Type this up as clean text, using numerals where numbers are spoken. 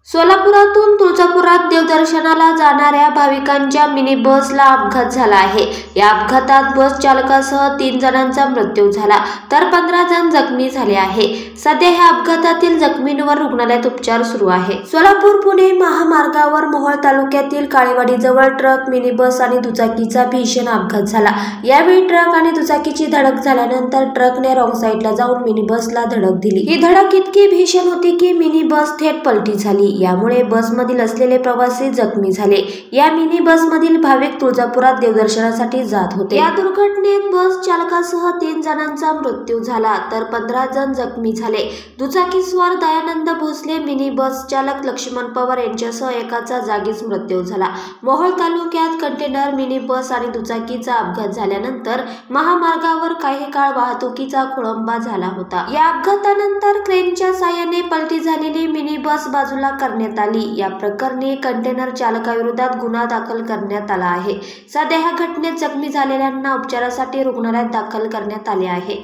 सोलापुरातून तुळजापुरात देवदर्शनाला जाणाऱ्या भाविकांच्या मिनी बसला अपघात झाला आहे। या अपघातात बस चालकासह 3 जणांचा मृत्यू झाला तर 15 जण जखमी झाले आहे। सध्या या अपघातातील जखमींवर रुग्णालयात उपचार सुरू आहे। सोलापूर पुणे महामार्गावर मोहोळ तालुक्यातील काळेवाडीजवळ ट्रक, मिनी बस आणि दुचाकीचा भीषण अपघात झाला। यावेळी ट्रक आणि दुचाकीची धडक झाल्यानंतर ट्रकने रॉंग साईडला जाऊन मिनी बसला धडक दिली। ही धडक इतकी भीषण होती की मिनी बस थेट पलटी झाली। यामुळे बसमधील असलेले प्रवासी जखमी झाले। या मिनी बसमधील भाविक तुळजापुरात देवदर्शनासाठी जात होते। या दुर्घटनेत बस चालकासह 3 जणांचा मृत्यू झाला तर 15 जण जखमी झाले। दुचाकीस्वार दयानंद भोसले, मिनी बस चालक लक्ष्मण पवार यांच्यासह एकाचा जागीच मृत्यू झाला। मोहोळ तालुक्यात कंटेनर, मिनी बस आणि दुचाकीचा अपघात झाल्यानंतर महामार्गावर काही काळ वाहतुकीचा खोळंबा झाला होता। या अपघातानंतर क्रेनच्या साहाय्याने पलटी झालेली मिनी बस बाजूला करण्यात आली। या प्रकरणी कंटेनर चालकाविरोधात गुन्हा दाखल करण्यात आला आहे। सध्या या घटनेत जखमी झालेल्यांना उपचारासाठी रुग्णालयात दाखल करण्यात आले आहे।